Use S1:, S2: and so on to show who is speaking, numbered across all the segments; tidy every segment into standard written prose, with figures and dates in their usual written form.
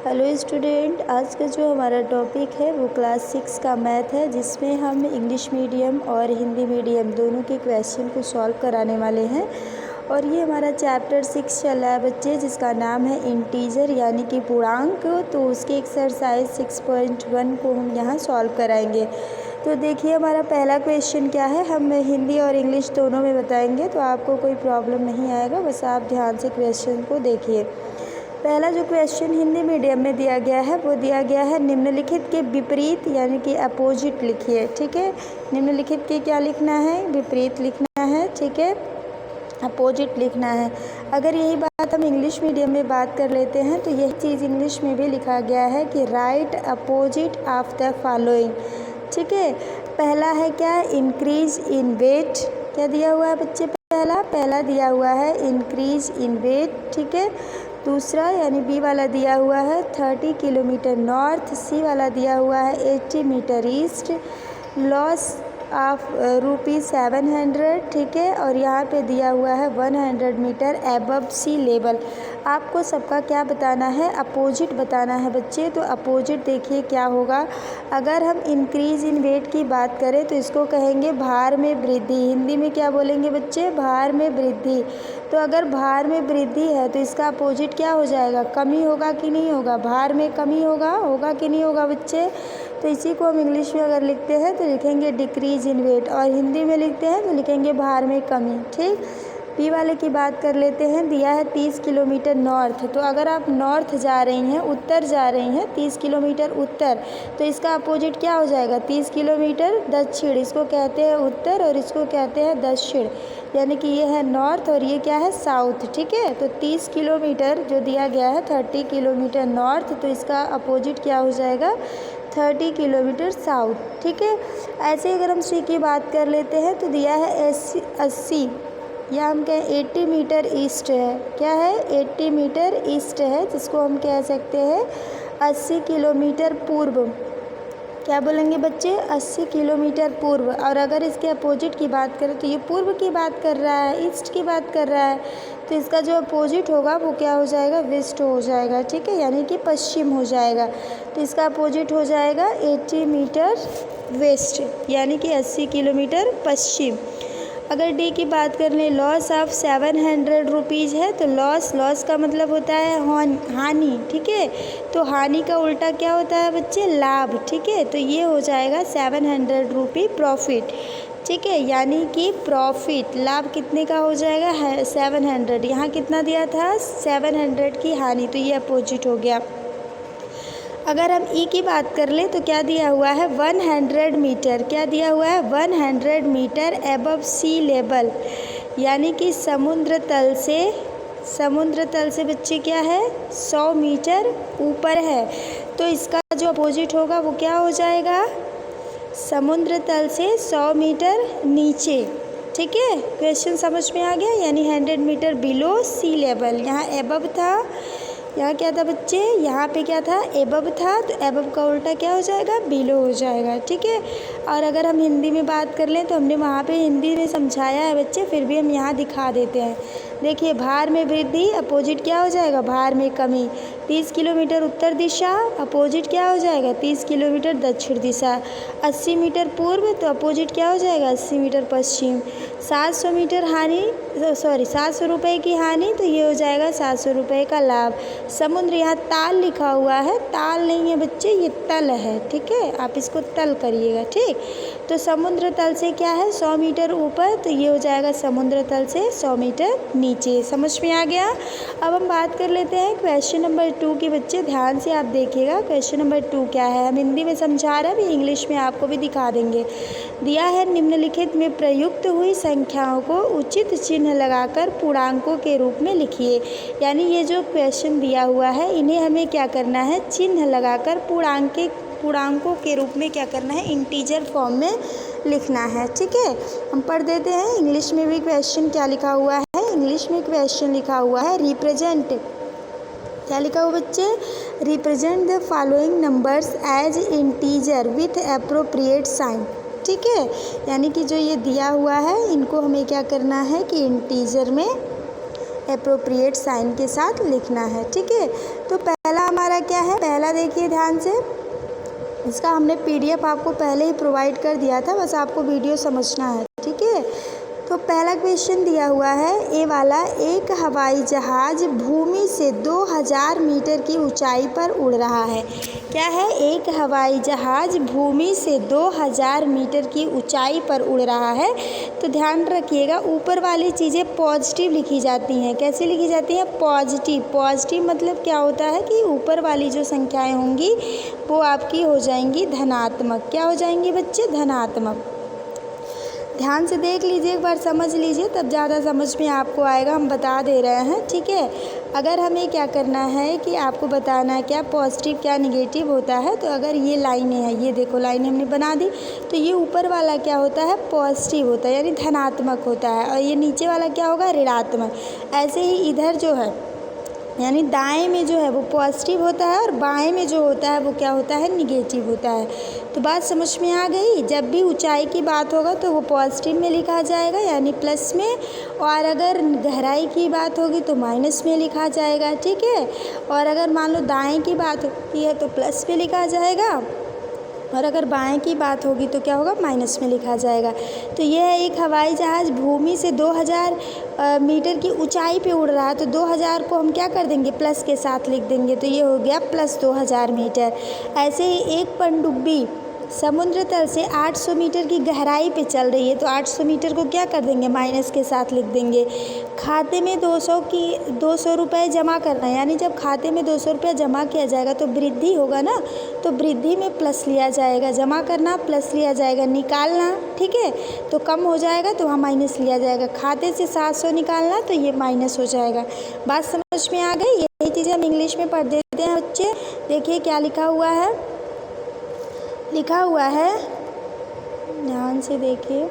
S1: Hello student, आज का जो हमारा टॉपिक है वो क्लास 6 का मैथ है, जिसमें हम इंग्लिश मीडियम और हिंदी मीडियम दोनों के क्वेश्चन को सॉल्व कराने वाले हैं। और ये हमारा चैप्टर 6 चल रहा है बच्चे, जिसका नाम है इंटीजर यानी कि पूर्णांक। तो उसके एक्सरसाइज 6.1 को हम यहाँ सॉल्व कराएंगे। तो देखिए हमारा पहला क्वेश्चन क्या है, हम हिंदी और इंग्लिश दोनों में बताएंगे, तो आपको कोई प्रॉब्लम नहीं आएगा। बस आप ध्यान से क्वेश्चन को देखिए। पहला जो क्वेश्चन हिंदी मीडियम में दिया गया है वो दिया गया है निम्नलिखित के विपरीत यानी कि अपोजिट लिखिए। ठीक है, निम्नलिखित के क्या लिखना है, विपरीत लिखना है। ठीक है, अपोजिट लिखना है। अगर यही बात हम इंग्लिश मीडियम में बात कर लेते हैं तो यही चीज़ इंग्लिश में भी लिखा गया है कि right opposite of the following. ठीक है, पहला है क्या, इंक्रीज इन वेट। क्या दिया हुआ है बच्चे, पहला दिया हुआ है इंक्रीज इन वेट। ठीक है, दूसरा यानी बी वाला दिया हुआ है 30 किलोमीटर नॉर्थ। सी वाला दिया हुआ है 80 मीटर ईस्ट। Loss of ₹700। ठीक है, और यहाँ पे दिया हुआ है 100 मीटर एबव सी लेवल। आपको सबका क्या बताना है, अपोजिट बताना है बच्चे। तो अपोजिट देखिए क्या होगा। अगर हम इंक्रीज इन वेट की बात करें तो इसको कहेंगे भार में वृद्धि। हिंदी में क्या बोलेंगे बच्चे, भार में वृद्धि। तो अगर भार में वृद्धि है तो इसका अपोजिट क्या हो जाएगा, कमी होगा कि नहीं होगा, भार में कमी होगा कि नहीं होगा बच्चे। तो इसी को हम इंग्लिश में अगर लिखते हैं तो लिखेंगे डिक्रीज इन वेट, और हिंदी में लिखते हैं तो लिखेंगे भार में कमी। ठीक, बी वाले की बात कर लेते हैं। दिया है 30 किलोमीटर नॉर्थ। तो अगर आप नॉर्थ जा रही हैं, उत्तर जा रही हैं, 30 किलोमीटर उत्तर, तो इसका अपोजिट क्या हो जाएगा, 30 किलोमीटर दक्षिण। इसको कहते हैं उत्तर और इसको कहते हैं दक्षिण, यानी कि ये है नॉर्थ और ये क्या है, साउथ। ठीक है, तो 30 किलोमीटर जो दिया गया है 30 किलोमीटर नॉर्थ, तो इसका अपोजिट क्या हो जाएगा, 30 किलोमीटर साउथ। ठीक है, ऐसे अगर हम सी की बात कर लेते हैं तो दिया है 80 या हम कहें 80 मीटर ईस्ट है। क्या है, 80 मीटर ईस्ट है, जिसको हम कह सकते हैं 80 किलोमीटर पूर्व। क्या बोलेंगे बच्चे, 80 किलोमीटर पूर्व। और अगर इसके अपोजिट की बात करें तो ये पूर्व की बात कर रहा है, ईस्ट की बात कर रहा है, तो इसका जो अपोजिट होगा वो क्या हो जाएगा, वेस्ट हो जाएगा। ठीक है, यानी कि पश्चिम हो जाएगा। तो इसका अपोजिट हो जाएगा 80 मीटर वेस्ट, यानी कि 80 किलोमीटर पश्चिम। अगर डी की बात कर लें, लॉस ऑफ 700 रुपीज़ है, तो लॉस का मतलब होता है हानि। ठीक है, तो हानि का उल्टा क्या होता है बच्चे, लाभ। ठीक है, तो ये हो जाएगा 700 रुपी प्रॉफिट। ठीक है, यानी कि प्रॉफिट, लाभ कितने का हो जाएगा, 700। यहाँ कितना दिया था, 700 की हानि, तो ये अपोजिट हो गया। अगर हम ई की बात कर ले तो क्या दिया हुआ है, 100 मीटर। क्या दिया हुआ है, 100 मीटर एबव सी लेवल, यानी कि समुद्र तल से बच्चे क्या है, 100 मीटर ऊपर है। तो इसका जो अपोजिट होगा वो क्या हो जाएगा, समुद्र तल से 100 मीटर नीचे। ठीक है, क्वेश्चन समझ में आ गया, यानी 100 मीटर बिलो सी लेवल। यहाँ एबव था, यहाँ क्या था बच्चे, यहाँ पे क्या था, एबव था, तो एबव का उल्टा क्या हो जाएगा, बिलो हो जाएगा। ठीक है, और अगर हम हिंदी में बात कर लें तो हमने वहाँ पे हिंदी में समझाया है बच्चे, फिर भी हम यहाँ दिखा देते हैं। देखिए, भार में वृद्धि, अपोजिट क्या हो जाएगा, भार में कमी। 30 किलोमीटर उत्तर दिशा, अपोजिट क्या हो जाएगा, 30 किलोमीटर दक्षिण दिशा। 80 मीटर पूर्व, तो अपोजिट क्या हो जाएगा, 80 मीटर पश्चिम। 700 मीटर हानि, 700 रुपये की हानि, तो ये हो जाएगा 700 रुपये का लाभ। समुद्र, यहाँ ताल लिखा हुआ है, ताल नहीं है बच्चे, ये तल है। ठीक है, आप इसको तल करिएगा। ठीक, तो समुद्र तल से क्या है, 100 मीटर ऊपर, तो ये हो जाएगा समुद्र तल से 100 मीटर नीचे। समझ में आ गया। अब हम बात कर लेते हैं क्वेश्चन नंबर 2 की। बच्चे ध्यान से आप देखिएगा, क्वेश्चन नंबर 2 क्या है, हम हिंदी में समझा रहे हैं, अभी इंग्लिश में आपको भी दिखा देंगे। दिया है निम्नलिखित में प्रयुक्त हुई संख्याओं को उचित चिन्ह लगाकर पूर्णांकों के रूप में लिखिए। यानी ये जो क्वेश्चन दिया हुआ है इन्हें हमें क्या करना है, चिन्ह लगाकर पूर्णांकों के रूप में क्या करना है, इंटीजर फॉर्म में लिखना है। ठीक है, हम पढ़ देते हैं इंग्लिश में भी क्वेश्चन क्या लिखा हुआ है। इंग्लिश में क्वेश्चन लिखा हुआ है, रिप्रेजेंट, क्या लिखा हुआ बच्चे, represent the following numbers as integer with appropriate sign. ठीक है, यानी कि जो ये दिया हुआ है इनको हमें क्या करना है कि इंटीजर में एप्रोप्रिएट साइन के साथ लिखना है। ठीक है, तो पहला हमारा क्या है, पहला देखिए ध्यान से, इसका हमने PDF आपको पहले ही प्रोवाइड कर दिया था, बस आपको वीडियो समझना है, ठीक है। तो पहला क्वेश्चन दिया हुआ है ए वाला, एक हवाई जहाज़ भूमि से 2000 मीटर की ऊंचाई पर उड़ रहा है। क्या है, एक हवाई जहाज़ भूमि से 2000 मीटर की ऊंचाई पर उड़ रहा है। तो ध्यान रखिएगा, ऊपर वाली चीज़ें पॉजिटिव लिखी जाती हैं। कैसे लिखी जाती हैं, पॉजिटिव। पॉजिटिव मतलब क्या होता है कि ऊपर वाली जो संख्याएं होंगी वो आपकी हो जाएंगी धनात्मक। क्या हो जाएंगी बच्चे, धनात्मक। ध्यान से देख लीजिए, एक बार समझ लीजिए, तब ज़्यादा समझ में आपको आएगा, हम बता दे रहे हैं, ठीक है। अगर हमें क्या करना है कि आपको बताना है क्या पॉजिटिव क्या निगेटिव होता है। तो अगर ये लाइनें हैं, ये देखो लाइनें हमने बना दी, तो ये ऊपर वाला क्या होता है, पॉजिटिव होता है यानी धनात्मक होता है, और ये नीचे वाला क्या होगा, ऋणात्मक। ऐसे ही इधर जो है यानी दाएं में जो है वो पॉजिटिव होता है और बाएं में जो होता है वो क्या होता है, निगेटिव होता है। तो बात समझ में आ गई। जब भी ऊंचाई की बात होगा तो वो पॉजिटिव में लिखा जाएगा यानी प्लस में, और अगर गहराई की बात होगी तो माइनस में लिखा जाएगा, ठीक है। और अगर मान लो दाएं की बात होती है तो प्लस में लिखा जाएगा, और अगर बाएं की बात होगी तो क्या होगा, माइनस में लिखा जाएगा। तो यह है एक हवाई जहाज़ भूमि से 2000 मीटर की ऊंचाई पे उड़ रहा है। तो 2000 को हम क्या कर देंगे, प्लस के साथ लिख देंगे, तो ये हो गया प्लस 2000 मीटर। ऐसे ही एक पनडुब्बी समुद्र तल से 800 मीटर की गहराई पे चल रही है। तो 800 मीटर को क्या कर देंगे, माइनस के साथ लिख देंगे। खाते में 200 रुपये जमा करना है, यानी जब खाते में 200 रुपया जमा किया जाएगा तो वृद्धि होगा ना, तो वृद्धि में प्लस लिया जाएगा। जमा करना प्लस लिया जाएगा, निकालना, ठीक है, तो कम हो जाएगा तो वहाँ माइनस लिया जाएगा। खाते से 700 निकालना तो ये माइनस हो जाएगा। बात समझ में आ गई। यही चीज़ें हम इंग्लिश में पढ़ देते हैं बच्चे। देखिए क्या लिखा हुआ है, लिखा हुआ है, ध्यान से देखिए,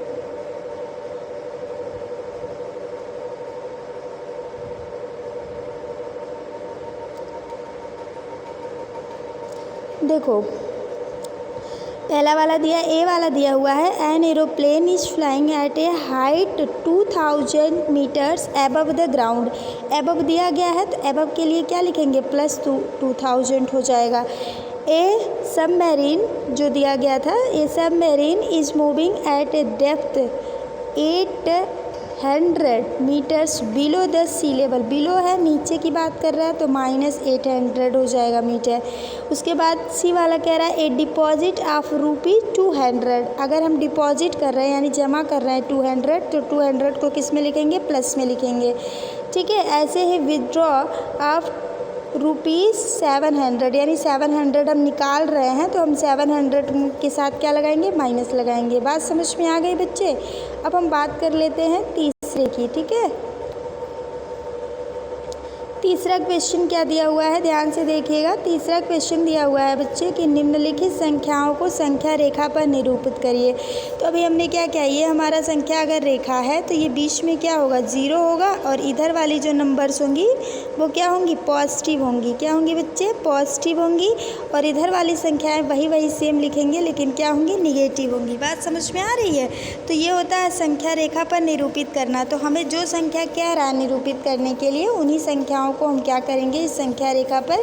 S1: देखो पहला वाला दिया, ए वाला दिया हुआ है, an aeroplane is flying at a height 2000 metres above the ground. Above दिया गया है तो एबव के लिए क्या लिखेंगे, प्लस 2000 हो जाएगा। ए सबमरीन जो दिया गया था, a submarine is moving at a depth 800 meters below the sea level. Below है, नीचे की बात कर रहा है तो माइनस 800 हो जाएगा मीटर। उसके बाद सी वाला कह रहा है ए डिपॉजिट ऑफ ₹200। अगर हम डिपॉजिट कर रहे हैं यानी जमा कर रहे हैं 200, तो 200 को किस में लिखेंगे, प्लस में लिखेंगे, ठीक है। ऐसे ही विदड्रॉ ऑफ ₹700 यानी 700 हम निकाल रहे हैं तो हम 700 के साथ क्या लगाएंगे, माइनस लगाएंगे। बात समझ में आ गई बच्चे। अब हम बात कर लेते हैं तीसरे की, ठीक है। तीसरा क्वेश्चन क्या दिया हुआ है, ध्यान से देखिएगा। तीसरा क्वेश्चन दिया हुआ है बच्चे कि निम्नलिखित संख्याओं को संख्या रेखा पर निरूपित करिए। तो अभी हमने क्या किया, ये हमारा संख्या अगर रेखा है तो ये बीच में क्या होगा, 0 होगा, और इधर वाली जो नंबर्स होंगी वो क्या होंगी, पॉजिटिव होंगी। क्या होंगी बच्चे, पॉजिटिव होंगी। और इधर वाली संख्याएँ वही सेम लिखेंगे लेकिन क्या होंगी, निगेटिव होंगी। बात समझ में आ रही है। तो ये होता है संख्या रेखा पर निरूपित करना। तो हमें जो संख्या कह रहा है निरूपित करने के लिए, उन्हीं संख्याओं को हम क्या करेंगे, इस संख्या रेखा पर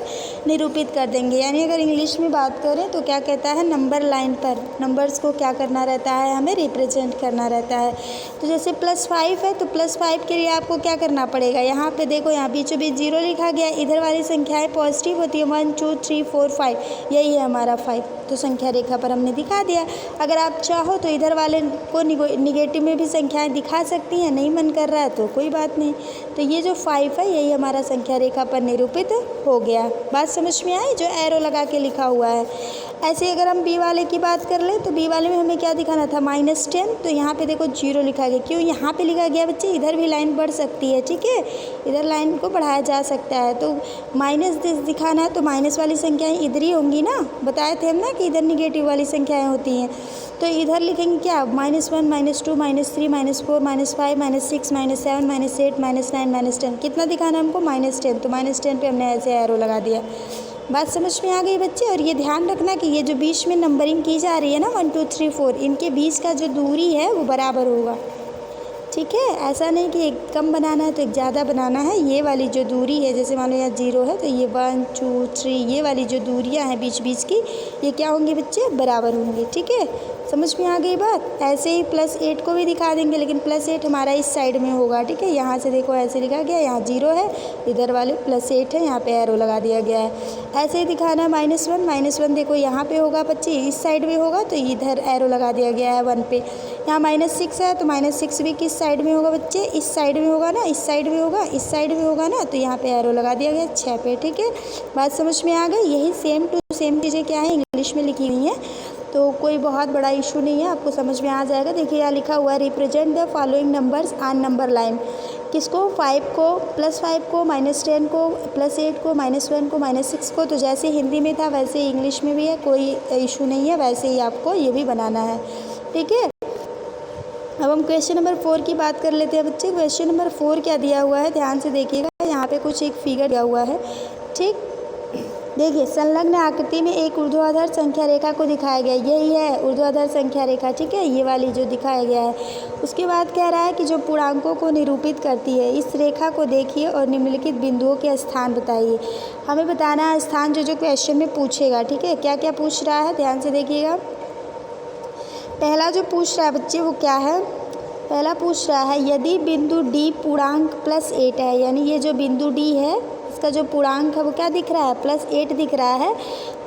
S1: निरूपित कर देंगे। यानी अगर इंग्लिश में बात करें तो क्या कहता है, नंबर लाइन पर नंबर्स को क्या करना रहता है, हमें रिप्रेजेंट करना रहता है। तो जैसे +5 है तो +5 के लिए आपको क्या करना पड़ेगा, यहाँ पे देखो, यहाँ बीचों बीच 0 लिखा गया। इधर वाली संख्याएं पॉजिटिव होती है, 1 2 3 4 5, यही है हमारा 5। तो संख्या रेखा पर हमने दिखा दिया। अगर आप चाहो तो इधर वाले को निगेटिव में भी संख्याएं दिखा सकती हैं, नहीं मन कर रहा है तो कोई बात नहीं। तो ये जो 5 है यही हमारा संख्या रेखा पर निरूपित हो गया। बात समझ में आई, जो एरो लगा के लिखा हुआ है। ऐसे अगर हम बी वाले की बात कर लें तो बी वाले में हमें क्या दिखाना था, -10। तो यहाँ पे देखो 0 लिखा गया। क्यों यहाँ पे लिखा गया बच्चे, इधर भी लाइन बढ़ सकती है, ठीक है, इधर लाइन को बढ़ाया जा सकता है। तो -10 दिखाना है तो माइनस वाली संख्याएं इधर ही होंगी ना, बताए थे हम ना कि इधर निगेटिव वाली संख्याएं होती हैं। तो इधर लिखेंगे क्या, -1 -2 -3 -4 -5 -6 -7 -8 -9 -10। कितना दिखाना है हमको, -10। तो -10 पे हमने ऐसे एरो लगा दिया। बात समझ में आ गई बच्चे। और ये ध्यान रखना कि ये जो बीच में नंबरिंग की जा रही है ना 1 2 3 4, इनके बीच का जो दूरी है वो बराबर होगा, ठीक है। ऐसा नहीं कि एक कम बनाना है तो एक ज़्यादा बनाना है। ये वाली जो दूरी है, जैसे मान लो यहाँ 0 है तो ये 1 2 3, ये वाली जो दूरियाँ हैं बीच बीच की, ये क्या होंगी बच्चे, बराबर होंगी। ठीक है, समझ में आ गई बात। ऐसे ही +8 को भी दिखा देंगे, लेकिन +8 हमारा इस साइड में होगा। ठीक है, यहाँ से देखो ऐसे लिखा गया, यहाँ 0 है, इधर वाले +8 है, यहाँ पे एरो लगा दिया गया है। ऐसे ही दिखाना है -1 देखो यहाँ पे होगा बच्चे, इस साइड में होगा तो इधर एरो लगा दिया गया है 1 पे। यहाँ -6 है तो -6 भी किस साइड में होगा बच्चे, इस साइड में होगा ना, इस साइड में होगा, इस साइड में होगा ना, तो यहाँ पे एरो लगा दिया गया 6 पे। ठीक है, बात समझ में आ गई। यही सेम टू सेम चीज़ें क्या है, इंग्लिश में लिखी हुई हैं, तो कोई बहुत बड़ा इशू नहीं है, आपको समझ में आ जाएगा। देखिए यहाँ लिखा हुआ है, represent the following numbers on number line. किसको, 5 को, +5 को, -10 को, +8 को, -1 को, -6 को। तो जैसे हिंदी में था वैसे ही इंग्लिश में भी है, कोई इशू नहीं है, वैसे ही आपको ये भी बनाना है। ठीक है, अब हम क्वेश्चन नंबर 4 की बात कर लेते हैं बच्चे। क्वेश्चन नंबर 4 क्या दिया हुआ है, ध्यान से देखिएगा। यहाँ पे कुछ एक फिगर दिया हुआ है। ठीक, देखिए संलग्न आकृति में एक ऊर्ध्वाधर संख्या रेखा को दिखाया गया, यही है ऊर्ध्वाधर संख्या रेखा। ठीक है, ये वाली जो दिखाया गया है। उसके बाद कह रहा है कि जो पूर्णांकों को निरूपित करती है, इस रेखा को देखिए और निम्नलिखित बिंदुओं के स्थान बताइए। हमें बताना है स्थान, जो क्वेश्चन में पूछेगा। ठीक है, क्या क्या पूछ रहा है, ध्यान से देखिएगा। पहला जो पूछ रहा है बच्चे वो क्या है, पहला पूछ रहा है यदि बिंदु D पूर्णांक +8 है, यानी ये जो बिंदु D है इसका जो पूर्णांक है वो क्या दिख रहा है, +8 दिख रहा है।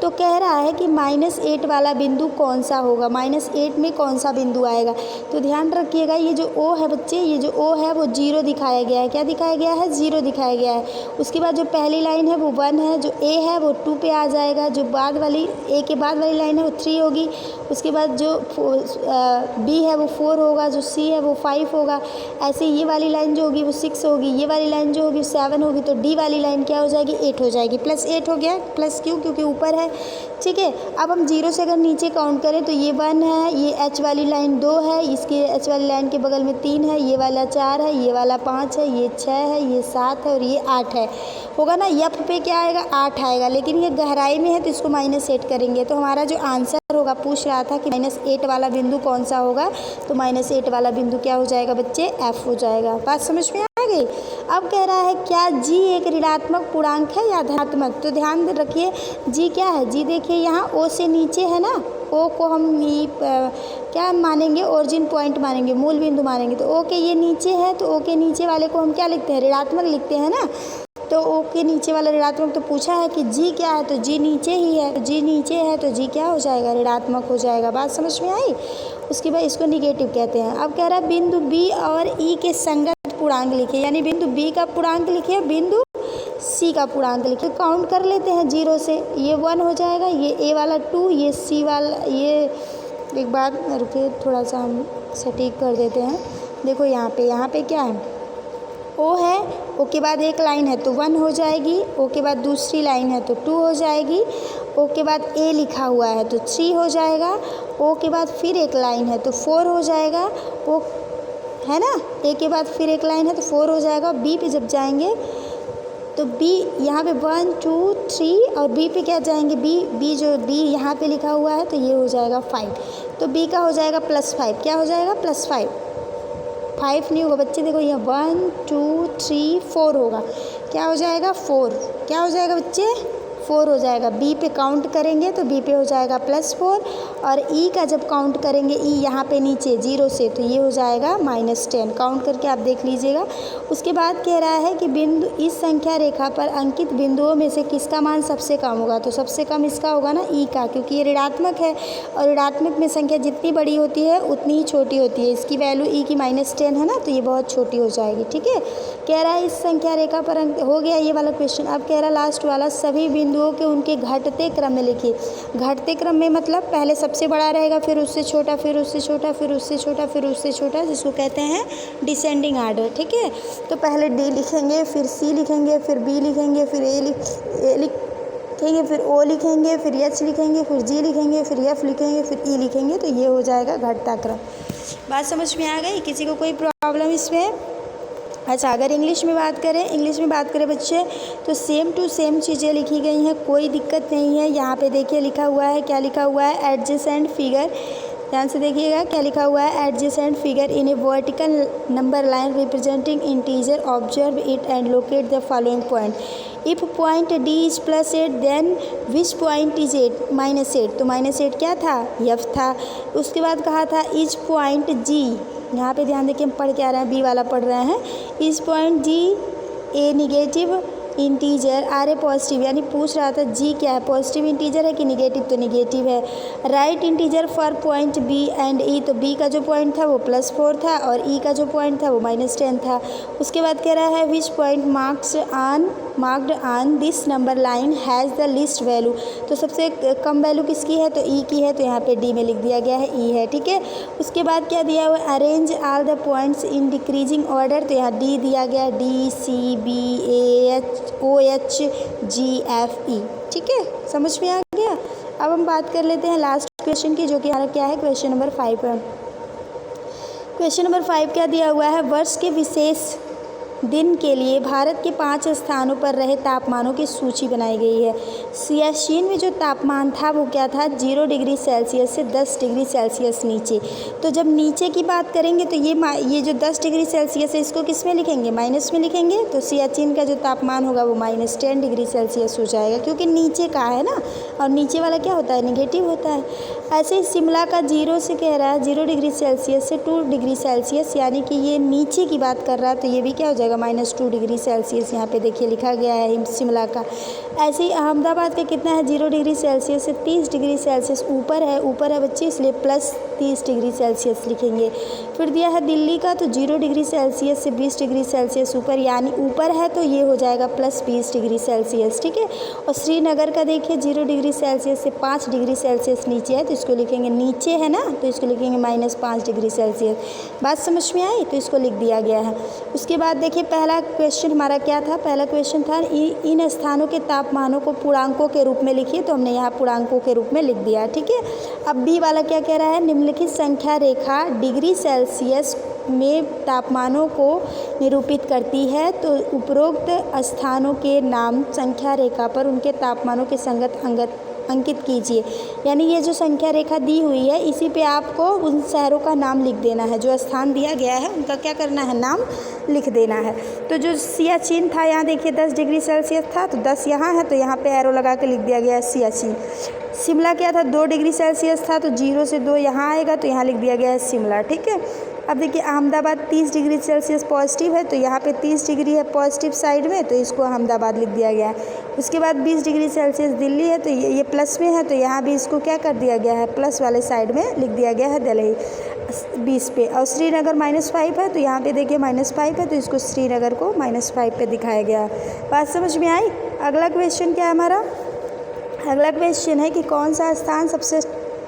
S1: तो कह रहा है कि -8 वाला बिंदु कौन सा होगा, -8 में कौन सा बिंदु आएगा। तो ध्यान रखिएगा, ये जो O है बच्चे, ये जो O है वो 0 दिखाया गया है। क्या दिखाया गया है, 0 दिखाया गया है। उसके बाद जो पहली लाइन है वो 1 है, जो A है वो 2 पे आ जाएगा, जो बाद वाली A के बाद वाली लाइन है वो 3 होगी। उसके बाद जो B है वो 4 होगा, जो C है वो 5 होगा। ऐसे ये वाली लाइन जो होगी वो 6 होगी, ये वाली लाइन जो होगी 7 होगी। तो D वाली लाइन क्या हो जाएगी, 8 हो जाएगी। +8 हो गया, प्लस क्यों, क्योंकि ऊपर है। ठीक है, अब हम 0 से अगर नीचे काउंट करें तो ये 1 है, ये H वाली लाइन 2 है, इसके H वाली लाइन के बगल में 3 है, ये वाला 4 है, ये वाला 5 है, ये 6 है, ये 7 है और ये 8 है। होगा ना, F पे क्या आएगा, 8 आएगा, लेकिन ये गहराई में है तो इसको -8 करेंगे। तो हमारा जो आंसर होगा, पूछ रहा था कि -8 वाला बिंदु कौन सा होगा, तो -8 वाला बिंदु क्या हो जाएगा बच्चे, F हो जाएगा। बात समझ में आ गई। अब कह रहा है क्या G एक ऋणात्मक पूर्णांक है या धनात्मक। तो ध्यान रखिए G क्या है, G देखिए यहाँ O से नीचे है ना, O को हम क्या मानेंगे, ओरिजिन पॉइंट मानेंगे, मूल बिंदु मानेंगे। तो O के ये नीचे है, तो O के नीचे वाले को हम क्या लिखते हैं, ऋणात्मक लिखते हैं ना। तो O के नीचे वाला ऋणात्मक, तो पूछा है कि G क्या है, तो G नीचे ही है, तो G नीचे है तो G क्या हो जाएगा, ऋणात्मक हो जाएगा। बात समझ में आई। उसके बाद इसको निगेटिव कहते हैं। अब कह रहा है बिंदु B और E के संगत पूर्णांक लिखिए, यानी बिंदु B का पूर्णांक लिखिए, बिंदु C का पूर्णांक लिखिए। काउंट कर लेते हैं 0 से, ये 1 हो जाएगा, ये A वाला 2, ये C वाला, ये एक बात रुकिए थोड़ा सा हम सटीक कर देते हैं। देखो यहाँ पे क्या है, O है, O के बाद एक लाइन है तो 1 हो जाएगी, O के बाद दूसरी लाइन है तो 2 हो जाएगी, O के बाद A लिखा हुआ है तो 3 हो जाएगा, O के बाद फिर एक लाइन है तो 4 हो जाएगा, O है ना, A के बाद फिर एक लाइन है तो 4 हो जाएगा। B पे जब जाएंगे तो B यहाँ पे 1 2 3 और B पे क्या जाएंगे, B जो B यहाँ पे लिखा हुआ है तो ये हो जाएगा 5। तो B का हो जाएगा +5, क्या हो जाएगा +5, 5 नहीं होगा बच्चे, देखो यहाँ 1 2 3 4 होगा, क्या हो जाएगा 4, क्या हो जाएगा बच्चे 4 हो जाएगा। B पे काउंट करेंगे तो B पे हो जाएगा +4, और E का जब काउंट करेंगे, E यहाँ पे नीचे 0 से, तो ये हो जाएगा -10। काउंट करके आप देख लीजिएगा। उसके बाद कह रहा है कि बिंदु इस संख्या रेखा पर अंकित बिंदुओं में से किसका मान सबसे कम होगा। तो सबसे कम इसका होगा ना, E का, क्योंकि ये ऋणात्मक है और ऋणात्मक में संख्या जितनी बड़ी होती है उतनी ही छोटी होती है। इसकी वैल्यू E की -10 है ना, तो ये बहुत छोटी हो जाएगी। ठीक है, कह रहा है इस संख्या रेखा पर हो गया ये वाला क्वेश्चन। अब कह रहा है लास्ट वाला, सभी बिंदुओं के उनके घटते क्रम में लिखिए। घटते क्रम में मतलब पहले सबसे बड़ा रहेगा, फिर उससे छोटा, फिर उससे छोटा, फिर उससे छोटा, फिर उससे छोटा, जिसको कहते हैं डिसेंडिंग आर्डर। ठीक है, तो पहले D लिखेंगे, फिर C लिखेंगे, फिर B लिखेंगे, फिर A लिखेंगे, फिर O लिखेंगे, फिर H लिखेंगे, फिर G लिखेंगे, फिर F लिखेंगे, फिर E लिखेंगे। तो ये हो जाएगा घटता क्रम। बात समझ में आ गई, किसी को कोई प्रॉब्लम इसमें। अच्छा, अगर इंग्लिश में बात करें बच्चे, तो सेम टू सेम चीज़ें लिखी गई हैं, कोई दिक्कत नहीं है। यहाँ पे देखिए लिखा हुआ है, क्या लिखा हुआ है, एडजेसेंट फिगर ध्यान से देखिएगा क्या लिखा हुआ है, adjacent figure in a vertical number line representing integer observe it and locate the following point. If point D is +8 then which point is -8, तो -8 क्या था, एफ था। उसके बाद कहा था इज पॉइंट जी, यहाँ पे ध्यान देखिए हम पढ़ के आ रहे हैं, बी वाला पढ़ रहे हैं, is point G a negative integer or a positive, यानी पूछ रहा था जी क्या है, पॉजिटिव इंटीजर है कि निगेटिव, तो निगेटिव है। Right integer for point B and E, तो बी का जो पॉइंट था वो +4 था और ई का जो पॉइंट था वो -10 था। उसके बाद कह रहा है which point marked on this number line has the least value, तो सबसे कम वैल्यू किसकी है, तो ई की है, तो यहाँ पे डी में लिख दिया गया है, ई है, ठीक है। उसके बाद क्या दिया हुआ है, arrange all the points in decreasing order, तो यहाँ डी दिया गया है, D C B A H O H G F E, ठीक है, समझ में आ गया। अब हम बात कर लेते हैं लास्ट क्वेश्चन की, जो कि हमारा क्या है, क्वेश्चन नंबर 5 है। क्वेश्चन नंबर 5 क्या दिया हुआ है, वर्ष के विशेष दिन के लिए भारत के 5 स्थानों पर रहे तापमानों की सूची बनाई गई है। सियाचिन में जो तापमान था वो क्या था, 0 डिग्री सेल्सियस से 10 डिग्री सेल्सियस नीचे। तो जब नीचे की बात करेंगे तो ये जो 10 डिग्री सेल्सियस है इसको किस में लिखेंगे, माइनस में लिखेंगे, तो सियाचिन का जो तापमान होगा वो -10 डिग्री सेल्सियस हो जाएगा, क्योंकि नीचे का है ना, और नीचे वाला क्या होता है, निगेटिव होता है। ऐसे ही शिमला का 0 से कह रहा है 0 डिग्री सेल्सियस से 2 डिग्री सेल्सियस, यानी कि ये नीचे की बात कर रहा है, तो ये भी क्या हो जाएगा, -2 डिग्री सेल्सियस, यहाँ पे देखिए लिखा गया है शिमला का। ऐसे ही अहमदाबाद का कितना है, 0 डिग्री सेल्सियस से 30 डिग्री सेल्सियस ऊपर है बच्चे, इसलिए +30 डिग्री सेल्सियस लिखेंगे। फिर दिया है दिल्ली का, तो 0 डिग्री सेल्सियस से 20 डिग्री सेल्सियस ऊपर, यानी ऊपर है तो ये हो जाएगा +20 डिग्री सेल्सियस, ठीक है। और श्रीनगर का देखिए 0 डिग्री सेल्सियस से 5 डिग्री सेल्सियस नीचे है, तो इसको लिखेंगे, नीचे है ना तो इसको लिखेंगे -5 डिग्री सेल्सियस। बात समझ में आई, तो इसको लिख दिया गया है। उसके बाद देखिए पहला क्वेश्चन हमारा क्या था, पहला क्वेश्चन था इन स्थानों के तापमानों को पूर्णांकों के रूप में लिखिए, तो हमने यहाँ पूर्णांकों के रूप में लिख दिया, ठीक है। अब बी वाला क्या कह रहा है, निम्नलिखित संख्या रेखा डिग्री सेल्सियस में तापमानों को निरूपित करती है, तो उपरोक्त स्थानों के नाम संख्या रेखा पर उनके तापमानों के संगत अंकित कीजिए। यानी ये जो संख्या रेखा दी हुई है इसी पे आपको उन शहरों का नाम लिख देना है, जो स्थान दिया गया है उनका क्या करना है, नाम लिख देना है। तो जो सियाचिन था, यहाँ देखिए 10 डिग्री सेल्सियस था, तो 10 यहाँ है, तो यहाँ पे एरो लगा के लिख दिया गया है सियाचिन। शिमला क्या था, 2 डिग्री सेल्सियस था, तो 0 से 2 यहाँ आएगा, तो यहाँ लिख दिया गया है शिमला, ठीक है। अब देखिए अहमदाबाद 30 डिग्री सेल्सियस पॉजिटिव है, तो यहाँ पे 30 डिग्री है पॉजिटिव साइड में, तो इसको अहमदाबाद लिख दिया गया है। उसके बाद 20 डिग्री सेल्सियस दिल्ली है, तो ये प्लस में है, तो यहाँ भी इसको क्या कर दिया गया है, प्लस वाले साइड में लिख दिया गया है दिल्ली 20 पे। और श्रीनगर -5 है, तो यहाँ पे देखिए -5 है, तो इसको श्रीनगर को -5 पे दिखाया गया। बात समझ में आई। अगला क्वेश्चन क्या है हमारा, अगला क्वेश्चन है कि कौन सा स्थान सबसे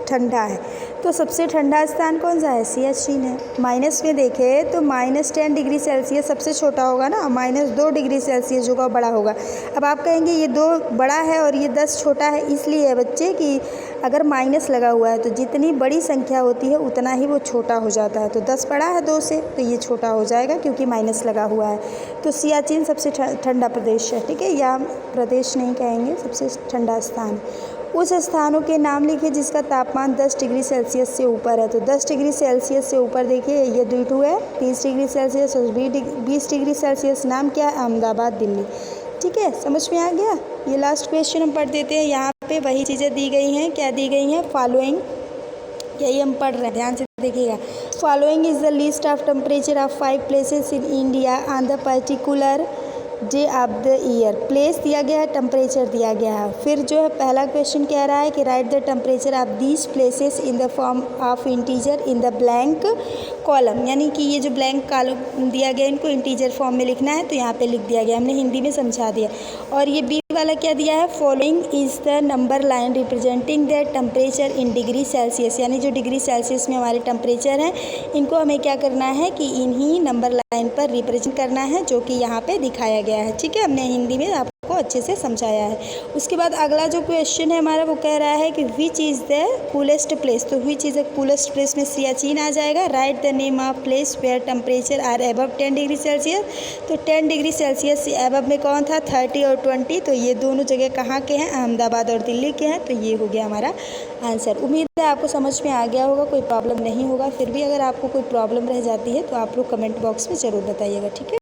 S1: ठंडा है, तो सबसे ठंडा स्थान कौन सा है, सियाचिन है। माइनस में देखें तो -10 डिग्री सेल्सियस सबसे छोटा होगा ना, -2 डिग्री सेल्सियस जो का बड़ा होगा। अब आप कहेंगे ये 2 बड़ा है और ये 10 छोटा है, इसलिए है बच्चे कि अगर माइनस लगा हुआ है तो जितनी बड़ी संख्या होती है उतना ही वो छोटा हो जाता है। तो 10 बड़ा है 2 से, तो ये छोटा हो जाएगा क्योंकि माइनस लगा हुआ है। तो सियाचिन सबसे ठंडा प्रदेश है, ठीक है, या प्रदेश नहीं कहेंगे, सबसे ठंडा स्थान। उस स्थानों के नाम लिखिए जिसका तापमान 10 डिग्री सेल्सियस से ऊपर है। तो 10 डिग्री सेल्सियस से ऊपर देखिए ये 2 है, 30 डिग्री सेल्सियस और 20 डिग्री सेल्सियस। नाम क्या है, अहमदाबाद दिल्ली, ठीक है, समझ में आ गया। ये लास्ट क्वेश्चन हम पढ़ देते हैं। यहाँ पे वही चीज़ें दी गई हैं, क्या दी गई हैं, फॉलोइंग, यही हम पढ़ रहे हैं, ध्यान से देखिएगा। Following is the list of temperature of 5 places in India on the particular day of the year. Place दिया गया है, टेम्परेचर दिया गया है। फिर जो है पहला क्वेश्चन कह रहा है कि right the temperature of these places in the form of integer in the blank column, यानी कि ये जो ब्लैंक कॉलम दिया गया इनको इंटीजर फॉर्म में लिखना है, तो यहाँ पे लिख दिया गया, हमने हिंदी में समझा दिया। और ये बी वाला क्या दिया है, following is the number line representing the temperature in degree Celsius, यानी जो डिग्री सेल्सियस में हमारे टेम्परेचर हैं इनको हमें क्या करना है कि इन्हीं नंबर लाइन पर रिप्रेजेंट करना है, जो कि यहाँ पे दिखाया गया है, ठीक है। हमने हिंदी में आपको अच्छे से समझाया है। उसके बाद अगला जो क्वेश्चन है हमारा वो कह रहा है कि which is the coolest place, तो which is the coolest place में सियाचिन आ जाएगा। Write the name of place where temperature are above 10 degree Celsius. तो 10 डिग्री सेल्सियस से अबव में कौन था, 30 और 20। तो ये दोनों जगह कहाँ के हैं, अहमदाबाद और दिल्ली के हैं। तो ये हो गया हमारा आंसर। उम्मीद है आपको समझ में आ गया होगा, कोई प्रॉब्लम नहीं होगा। फिर भी अगर आपको कोई प्रॉब्लम रह जाती है तो आप लोग कमेंट बॉक्स में ज़रूर बताइएगा, ठीक है।